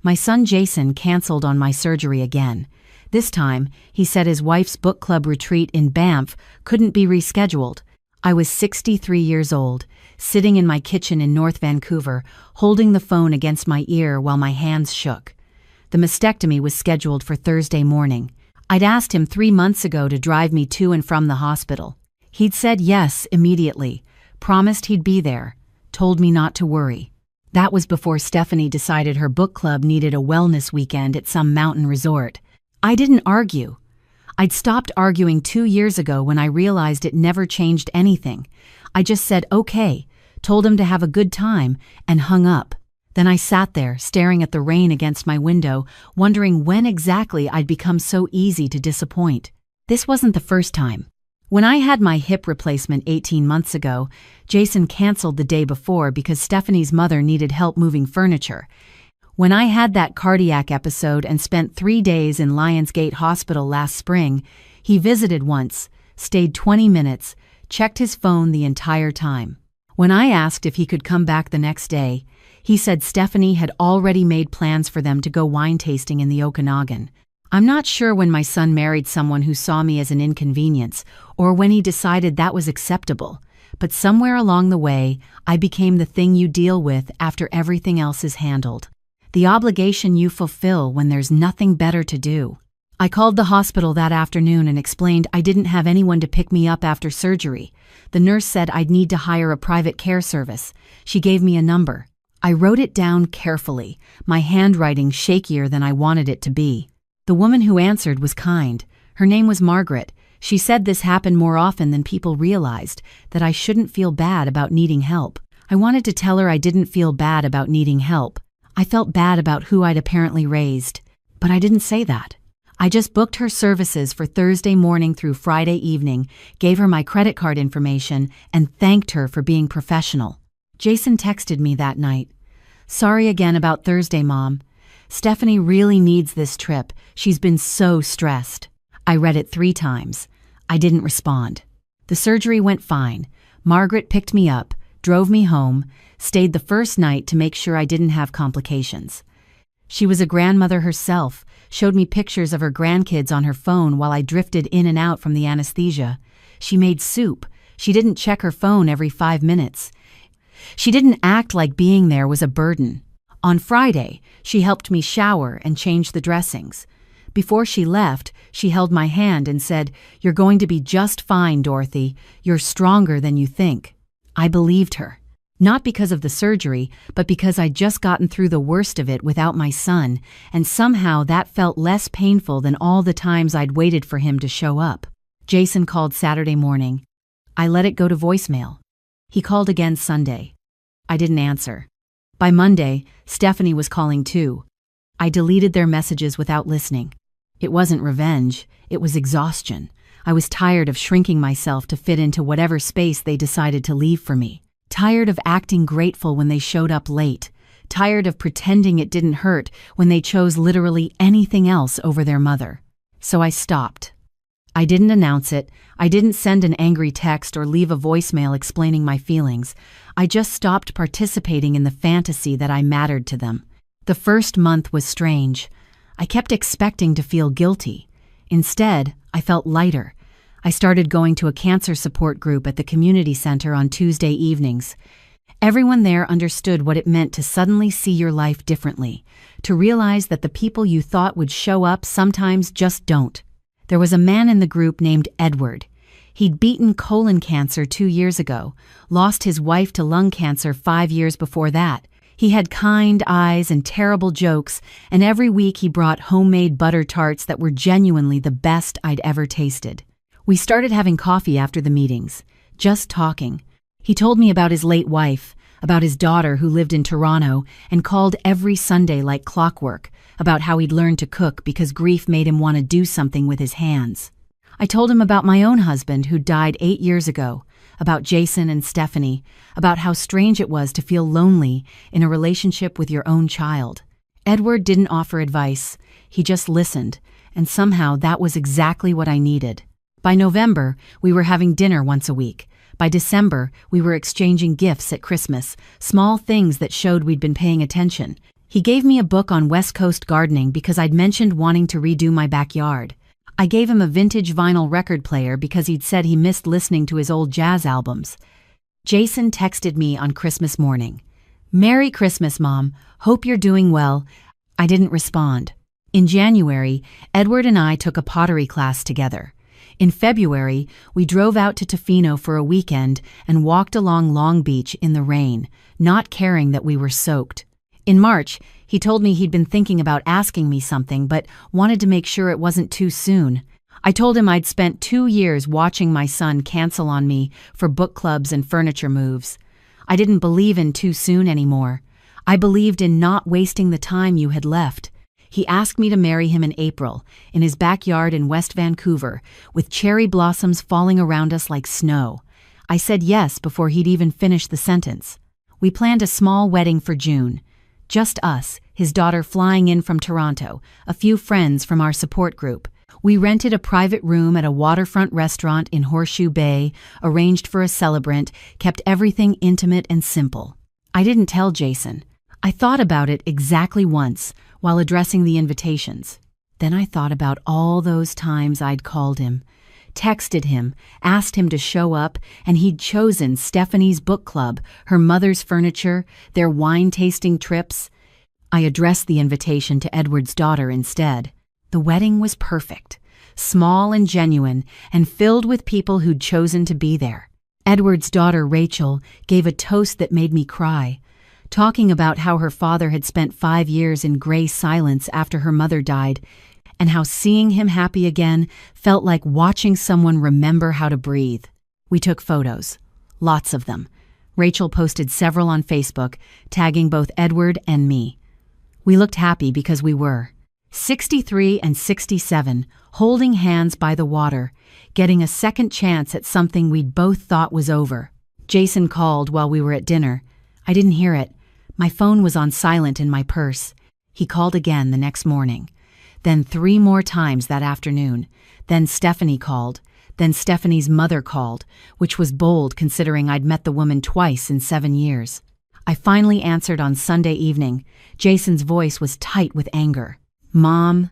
My son Jason canceled on my surgery again. This time, he said his wife's book club retreat in Banff couldn't be rescheduled. I was 63 years old, sitting in my kitchen in North Vancouver, holding the phone against my ear while my hands shook. The mastectomy was scheduled for Thursday morning. I'd asked him 3 months ago to drive me to and from the hospital. He'd said yes immediately, promised he'd be there, told me not to worry. That was before Stephanie decided her book club needed a wellness weekend at some mountain resort. I didn't argue. I'd stopped arguing 2 years ago when I realized it never changed anything. I just said okay, told him to have a good time, and hung up. Then I sat there, staring at the rain against my window, wondering when exactly I'd become so easy to disappoint. This wasn't the first time. When I had my hip replacement 18 months ago, Jason canceled the day before because Stephanie's mother needed help moving furniture. When I had that cardiac episode and spent 3 days in Lionsgate Hospital last spring, he visited once, stayed 20 minutes, checked his phone the entire time. When I asked if he could come back the next day, he said Stephanie had already made plans for them to go wine tasting in the Okanagan. I'm not sure when my son married someone who saw me as an inconvenience or when he decided that was acceptable, but somewhere along the way, I became the thing you deal with after everything else is handled. The obligation you fulfill when there's nothing better to do. I called the hospital that afternoon and explained I didn't have anyone to pick me up after surgery. The nurse said I'd need to hire a private care service. She gave me a number. I wrote it down carefully, my handwriting shakier than I wanted it to be. The woman who answered was kind. Her name was Margaret. She said this happened more often than people realized, that I shouldn't feel bad about needing help. I wanted to tell her I didn't feel bad about needing help. I felt bad about who I'd apparently raised. But I didn't say that. I just booked her services for Thursday morning through Friday evening, gave her my credit card information, and thanked her for being professional. Jason texted me that night. "Sorry again about Thursday, Mom. Stephanie really needs this trip. She's been so stressed." I read it 3 times. I didn't respond. The surgery went fine. Margaret picked me up, drove me home, stayed the first night to make sure I didn't have complications. She was a grandmother herself, showed me pictures of her grandkids on her phone while I drifted in and out from the anesthesia. She made soup. She didn't check her phone every 5 minutes. She didn't act like being there was a burden. On Friday, she helped me shower and change the dressings. Before she left, she held my hand and said, "You're going to be just fine, Dorothy. You're stronger than you think." I believed her. Not because of the surgery, but because I'd just gotten through the worst of it without my son, and somehow that felt less painful than all the times I'd waited for him to show up. Jason called Saturday morning. I let it go to voicemail. He called again Sunday. I didn't answer. By Monday, Stephanie was calling too. I deleted their messages without listening. It wasn't revenge, it was exhaustion. I was tired of shrinking myself to fit into whatever space they decided to leave for me. Tired of acting grateful when they showed up late. Tired of pretending it didn't hurt when they chose literally anything else over their mother. So I stopped. I didn't announce it. I didn't send an angry text or leave a voicemail explaining my feelings. I just stopped participating in the fantasy that I mattered to them. The first month was strange. I kept expecting to feel guilty. Instead, I felt lighter. I started going to a cancer support group at the community center on Tuesday evenings. Everyone there understood what it meant to suddenly see your life differently, to realize that the people you thought would show up sometimes just don't. There was a man in the group named Edward. He'd beaten colon cancer 2 years ago, lost his wife to lung cancer 5 years before that. He had kind eyes and terrible jokes, and every week he brought homemade butter tarts that were genuinely the best I'd ever tasted. We started having coffee after the meetings, just talking. He told me about his late wife, about his daughter who lived in Toronto and called every Sunday like clockwork, about how he'd learned to cook because grief made him want to do something with his hands. I told him about my own husband who died 8 years ago, about Jason and Stephanie, about how strange it was to feel lonely in a relationship with your own child. Edward didn't offer advice, he just listened, and somehow that was exactly what I needed. By November, we were having dinner once a week. By December, we were exchanging gifts at Christmas, small things that showed we'd been paying attention. He gave me a book on West Coast gardening because I'd mentioned wanting to redo my backyard. I gave him a vintage vinyl record player because he'd said he missed listening to his old jazz albums. Jason texted me on Christmas morning. "Merry Christmas, Mom. Hope you're doing well." I didn't respond. In January, Edward and I took a pottery class together. In February, we drove out to Tofino for a weekend and walked along Long Beach in the rain, not caring that we were soaked. In March, he told me he'd been thinking about asking me something but wanted to make sure it wasn't too soon. I told him I'd spent 2 years watching my son cancel on me for book clubs and furniture moves. I didn't believe in too soon anymore. I believed in not wasting the time you had left. He asked me to marry him in April, in his backyard in West Vancouver, with cherry blossoms falling around us like snow. I said yes before he'd even finished the sentence. We planned a small wedding for June. Just us, his daughter flying in from Toronto, a few friends from our support group. We rented a private room at a waterfront restaurant in Horseshoe Bay, arranged for a celebrant, kept everything intimate and simple. I didn't tell Jason. I thought about it exactly once while addressing the invitations. Then I thought about all those times I'd called him, texted him, asked him to show up, and he'd chosen Stephanie's book club, her mother's furniture, their wine-tasting trips. I addressed the invitation to Edward's daughter instead. The wedding was perfect, small and genuine, and filled with people who'd chosen to be there. Edward's daughter, Rachel, gave a toast that made me cry, talking about how her father had spent 5 years in gray silence after her mother died, and how seeing him happy again felt like watching someone remember how to breathe. We took photos, lots of them. Rachel posted several on Facebook, tagging both Edward and me. We looked happy because we were. 63 and 67, holding hands by the water, getting a second chance at something we'd both thought was over. Jason called while we were at dinner. I didn't hear it. My phone was on silent in my purse. He called again the next morning. Then 3 more times that afternoon. Then Stephanie called. Then Stephanie's mother called, which was bold considering I'd met the woman twice in 7 years. I finally answered on Sunday evening. Jason's voice was tight with anger. "Mom,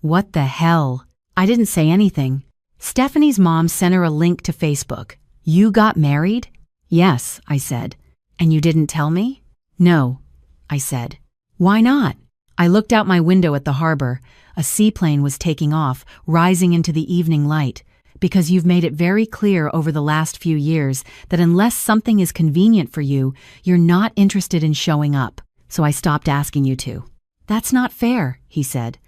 what the hell?" I didn't say anything. Stephanie's mom sent her a link to Facebook. "You got married?" "Yes," I said. "And you didn't tell me?" "No," I said. "Why not?" I looked out my window at the harbor. A seaplane was taking off, rising into the evening light. "Because you've made it very clear over the last few years that unless something is convenient for you, you're not interested in showing up. So I stopped asking you to." "That's not fair," he said.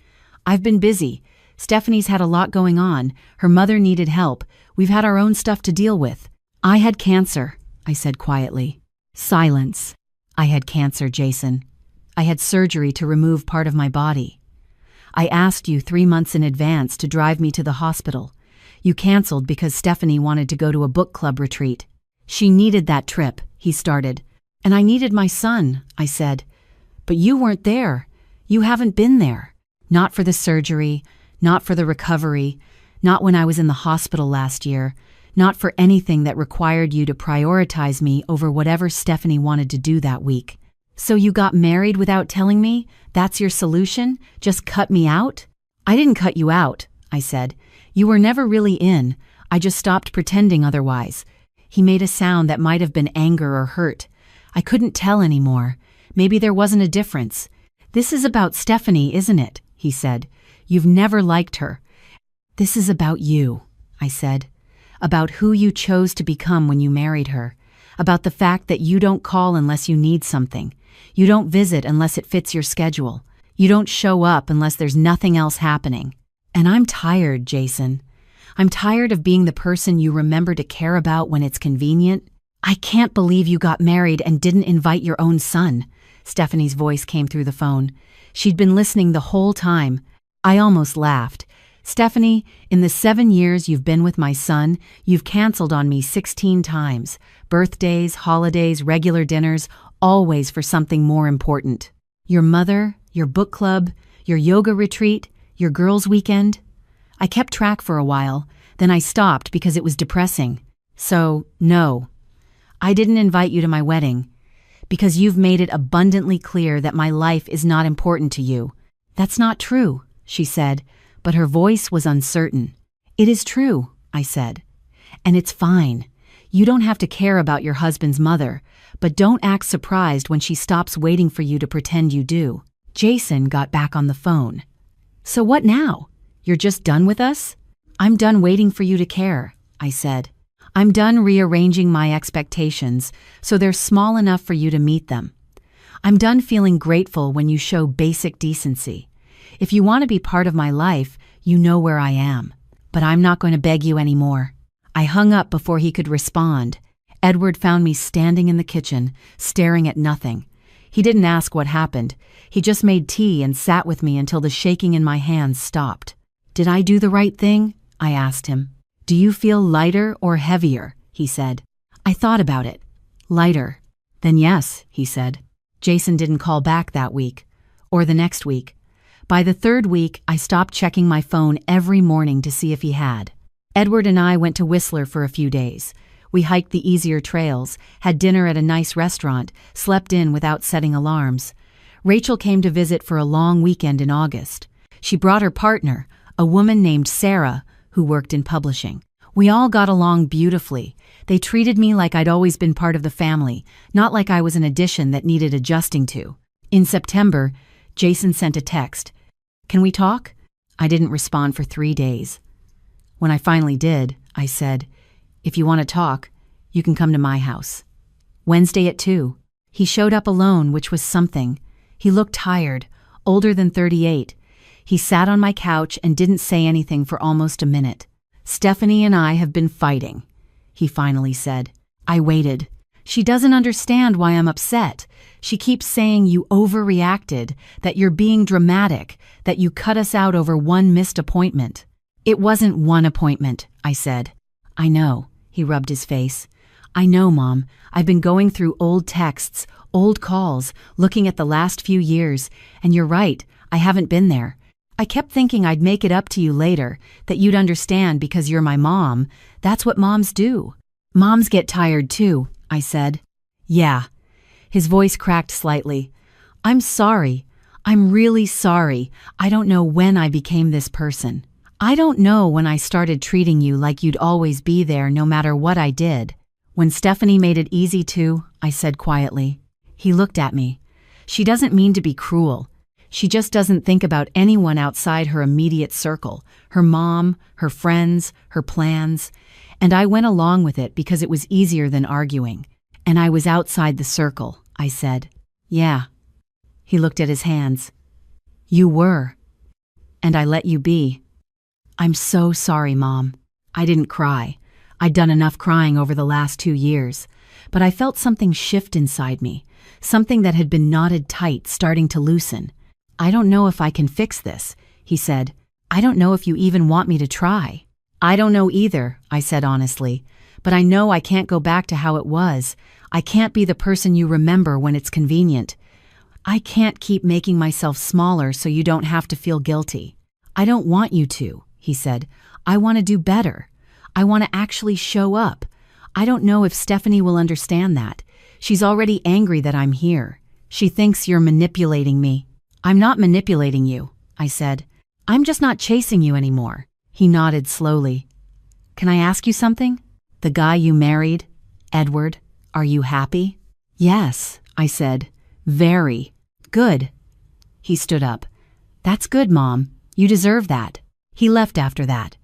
"I've been busy. Stephanie's had a lot going on. Her mother needed help. We've had our own stuff to deal with." "I had cancer," I said quietly. Silence. "I had cancer, Jason. I had surgery to remove part of my body. I asked you 3 months in advance to drive me to the hospital. You canceled because Stephanie wanted to go to a book club retreat. She needed that trip," he started. "And I needed my son," I said. "But you weren't there. You haven't been there. Not for the surgery, not for the recovery, not when I was in the hospital last year, not for anything that required you to prioritize me over whatever Stephanie wanted to do that week. So you got married without telling me? That's your solution? Just cut me out?" "I didn't cut you out," I said. "You were never really in. I just stopped pretending otherwise." He made a sound that might have been anger or hurt. I couldn't tell anymore. Maybe there wasn't a difference. "This is about Stephanie, isn't it?" he said. "You've never liked her." "This is about you," I said. "About who you chose to become when you married her. About the fact that you don't call unless you need something. You don't visit unless it fits your schedule. You don't show up unless there's nothing else happening. And I'm tired, Jason. I'm tired of being the person you remember to care about when it's convenient. I can't believe you got married and didn't invite your own son." Stephanie's voice came through the phone. She'd been listening the whole time. I almost laughed. "Stephanie, in the 7 years you've been with my son, you've canceled on me 16 times. Birthdays, holidays, regular dinners, always for something more important. Your mother, your book club, your yoga retreat, your girls' weekend." I kept track for a while, then I stopped because it was depressing. "So, no. I didn't invite you to my wedding. Because you've made it abundantly clear that my life is not important to you. That's not true, she said, but her voice was uncertain. It is true, I said. And it's fine. You don't have to care about your husband's mother, but don't act surprised when she stops waiting for you to pretend you do. Jason got back on the phone. So what now? You're just done with us? I'm done waiting for you to care, I said. I'm done rearranging my expectations so they're small enough for you to meet them. I'm done feeling grateful when you show basic decency. If you want to be part of my life, you know where I am. But I'm not going to beg you anymore. I hung up before he could respond. Edward found me standing in the kitchen, staring at nothing. He didn't ask what happened. He just made tea and sat with me until the shaking in my hands stopped. Did I do the right thing? I asked him. Do you feel lighter or heavier? He said. I thought about it. Lighter. Then yes, he said. Jason didn't call back that week. Or the next week. By the third week, I stopped checking my phone every morning to see if he had. Edward and I went to Whistler for a few days. We hiked the easier trails, had dinner at a nice restaurant, slept in without setting alarms. Rachel came to visit for a long weekend in August. She brought her partner, a woman named Sarah, who worked in publishing. We all got along beautifully. They treated me like I'd always been part of the family, not like I was an addition that needed adjusting to. In September, Jason sent a text. Can we talk? I didn't respond for 3 days. When I finally did, I said, if you want to talk, you can come to my house. Wednesday at 2. He showed up alone, which was something. He looked tired, older than 38. He sat on my couch and didn't say anything for almost a minute. Stephanie and I have been fighting, he finally said. I waited. She doesn't understand why I'm upset. She keeps saying you overreacted, that you're being dramatic, that you cut us out over one missed appointment. It wasn't one appointment, I said. I know, he rubbed his face. I know, Mom. I've been going through old texts, old calls, looking at the last few years, and you're right, I haven't been there. I kept thinking I'd make it up to you later, that you'd understand because you're my mom. That's what moms do. Moms get tired too, I said. Yeah. His voice cracked slightly. I'm sorry. I'm really sorry. I don't know when I became this person. I don't know when I started treating you like you'd always be there no matter what I did. When Stephanie made it easy to, I said quietly. He looked at me. She doesn't mean to be cruel. She just doesn't think about anyone outside her immediate circle, her mom, her friends, her plans. And I went along with it because it was easier than arguing. And I was outside the circle, I said. Yeah. He looked at his hands. You were. And I let you be. I'm so sorry, Mom. I didn't cry. I'd done enough crying over the last 2 years. But I felt something shift inside me, something that had been knotted tight starting to loosen. I don't know if I can fix this, he said. I don't know if you even want me to try. I don't know either, I said honestly. But I know I can't go back to how it was. I can't be the person you remember when it's convenient. I can't keep making myself smaller so you don't have to feel guilty. I don't want you to, he said. I want to do better. I want to actually show up. I don't know if Stephanie will understand that. She's already angry that I'm here. She thinks you're manipulating me. I'm not manipulating you, I said. I'm just not chasing you anymore. He nodded slowly. Can I ask you something? The guy you married, Edward, are you happy? Yes, I said. Very. Good. He stood up. That's good, Mom. You deserve that. He left after that.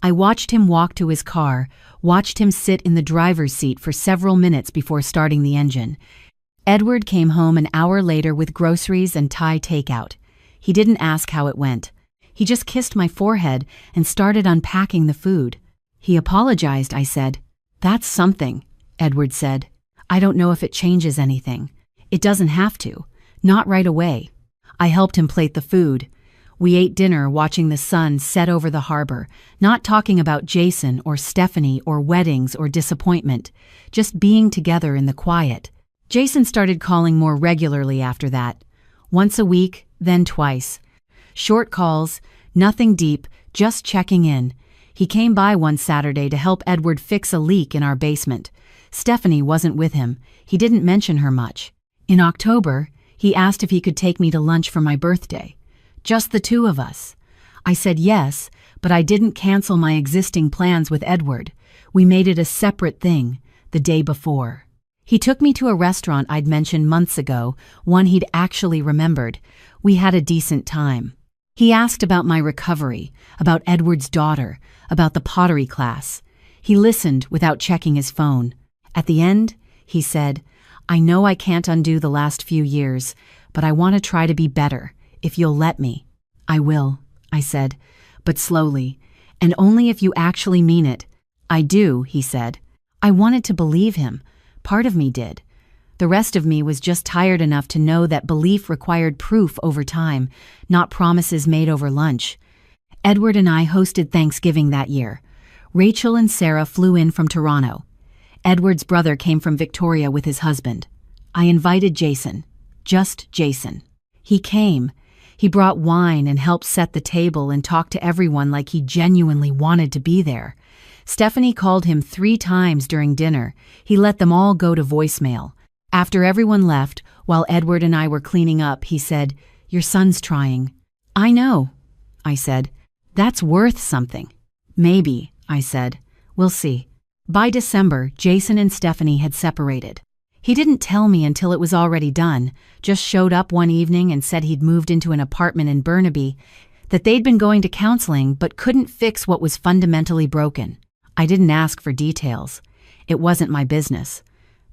I watched him walk to his car, watched him sit in the driver's seat for several minutes before starting the engine. Edward came home an hour later with groceries and Thai takeout. He didn't ask how it went. He just kissed my forehead and started unpacking the food. He apologized, I said. That's something, Edward said. I don't know if it changes anything. It doesn't have to. Not right away. I helped him plate the food. We ate dinner watching the sun set over the harbor, not talking about Jason or Stephanie or weddings or disappointment, just being together in the quiet. Jason started calling more regularly after that. Once a week, then twice. Short calls, nothing deep, just checking in. He came by one Saturday to help Edward fix a leak in our basement. Stephanie wasn't with him. He didn't mention her much. In October, he asked if he could take me to lunch for my birthday. Just the two of us. I said yes, but I didn't cancel my existing plans with Edward. We made it a separate thing, the day before. He took me to a restaurant I'd mentioned months ago, one he'd actually remembered. We had a decent time. He asked about my recovery, about Edward's daughter, about the pottery class. He listened without checking his phone. At the end, he said, "I know I can't undo the last few years, but I want to try to be better, if you'll let me." "I will," I said, "but slowly, and only if you actually mean it." "I do," he said. I wanted to believe him. Part of me did. The rest of me was just tired enough to know that belief required proof over time, not promises made over lunch. Edward and I hosted Thanksgiving that year. Rachel and Sarah flew in from Toronto. Edward's brother came from Victoria with his husband. I invited Jason. Just Jason. He came. He brought wine and helped set the table and talked to everyone like he genuinely wanted to be there. Stephanie called him 3 times during dinner. He let them all go to voicemail. After everyone left, while Edward and I were cleaning up, he said, "Your son's trying." "I know," I said. "That's worth something." "Maybe," I said. "We'll see." By December, Jason and Stephanie had separated. He didn't tell me until it was already done, just showed up one evening and said he'd moved into an apartment in Burnaby, that they'd been going to counseling but couldn't fix what was fundamentally broken. I didn't ask for details. It wasn't my business.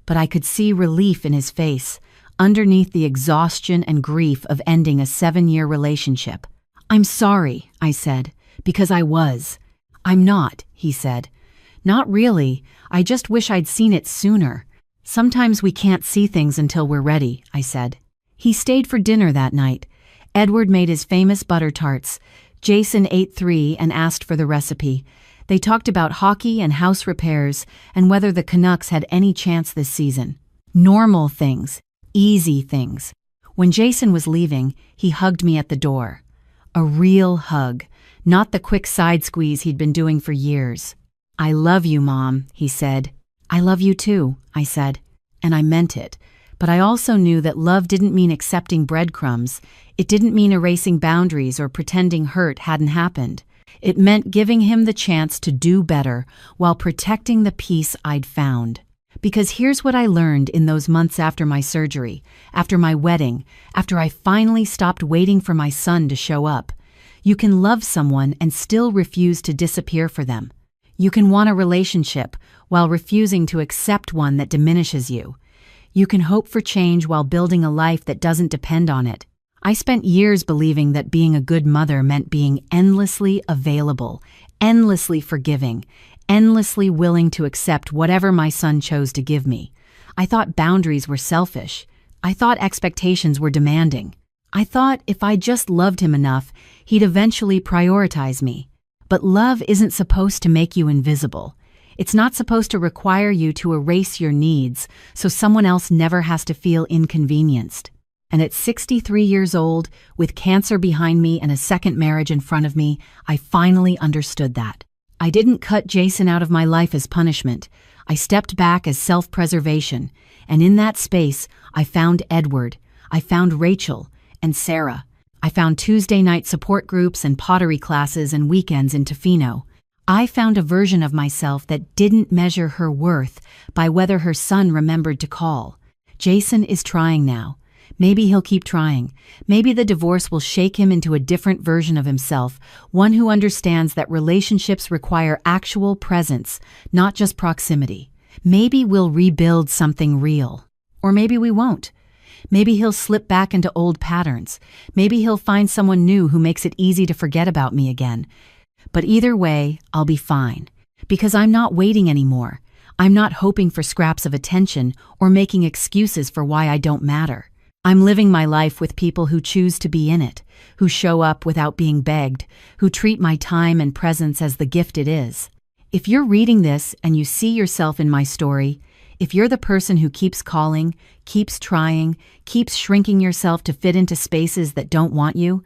But I could see relief in his face, underneath the exhaustion and grief of ending a 7-year relationship. "I'm sorry," I said, "because I was." "I'm not," he said. "Not really. I just wish I'd seen it sooner." "Sometimes we can't see things until we're ready," I said. He stayed for dinner that night. Edward made his famous butter tarts. Jason ate 3 and asked for the recipe. They talked about hockey and house repairs and whether the Canucks had any chance this season. Normal things, easy things. When Jason was leaving, he hugged me at the door. A real hug, not the quick side squeeze he'd been doing for years. "I love you, Mom," he said. "I love you too," I said. And I meant it. But I also knew that love didn't mean accepting breadcrumbs. It didn't mean erasing boundaries or pretending hurt hadn't happened. It meant giving him the chance to do better while protecting the peace I'd found. Because here's what I learned in those months after my surgery, after my wedding, after I finally stopped waiting for my son to show up. You can love someone and still refuse to disappear for them. You can want a relationship while refusing to accept one that diminishes you. You can hope for change while building a life that doesn't depend on it. I spent years believing that being a good mother meant being endlessly available, endlessly forgiving, endlessly willing to accept whatever my son chose to give me. I thought boundaries were selfish. I thought expectations were demanding. I thought if I just loved him enough, he'd eventually prioritize me. But love isn't supposed to make you invisible. It's not supposed to require you to erase your needs so someone else never has to feel inconvenienced. And at 63 years old, with cancer behind me and a second marriage in front of me, I finally understood that. I didn't cut Jason out of my life as punishment. I stepped back as self-preservation, and in that space, I found Edward, I found Rachel, and Sarah. I found Tuesday night support groups and pottery classes and weekends in Tofino. I found a version of myself that didn't measure her worth by whether her son remembered to call. Jason is trying now. Maybe he'll keep trying. Maybe the divorce will shake him into a different version of himself, one who understands that relationships require actual presence, not just proximity. Maybe we'll rebuild something real. Or maybe we won't. Maybe he'll slip back into old patterns. Maybe he'll find someone new who makes it easy to forget about me again. But either way, I'll be fine. Because I'm not waiting anymore. I'm not hoping for scraps of attention or making excuses for why I don't matter. I'm living my life with people who choose to be in it, who show up without being begged, who treat my time and presence as the gift it is. If you're reading this and you see yourself in my story, if you're the person who keeps calling, keeps trying, keeps shrinking yourself to fit into spaces that don't want you,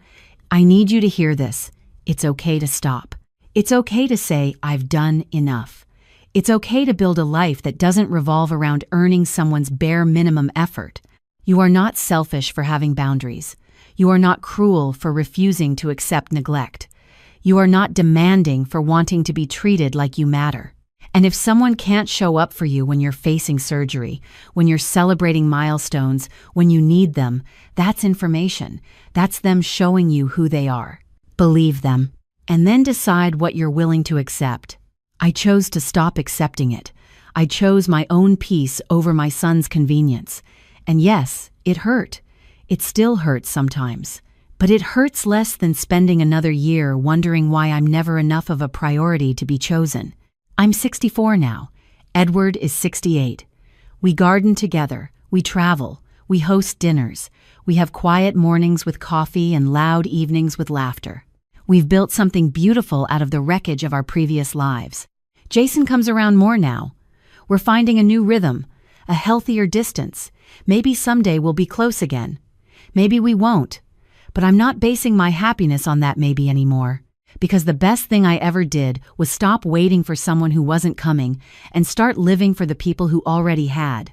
I need you to hear this. It's okay to stop. It's okay to say, I've done enough. It's okay to build a life that doesn't revolve around earning someone's bare minimum effort. You are not selfish for having boundaries. You are not cruel for refusing to accept neglect. You are not demanding for wanting to be treated like you matter. And if someone can't show up for you when you're facing surgery, when you're celebrating milestones, when you need them, that's information. That's them showing you who they are. Believe them. And then decide what you're willing to accept. I chose to stop accepting it. I chose my own peace over my son's convenience. And yes, it hurt. It still hurts sometimes. But it hurts less than spending another year wondering why I'm never enough of a priority to be chosen. I'm 64 now. Edward is 68. We garden together. We travel. We host dinners. We have quiet mornings with coffee and loud evenings with laughter. We've built something beautiful out of the wreckage of our previous lives. Jason comes around more now. We're finding a new rhythm, a healthier distance. Maybe someday we'll be close again. Maybe we won't. But I'm not basing my happiness on that maybe anymore. Because the best thing I ever did was stop waiting for someone who wasn't coming and start living for the people who already had.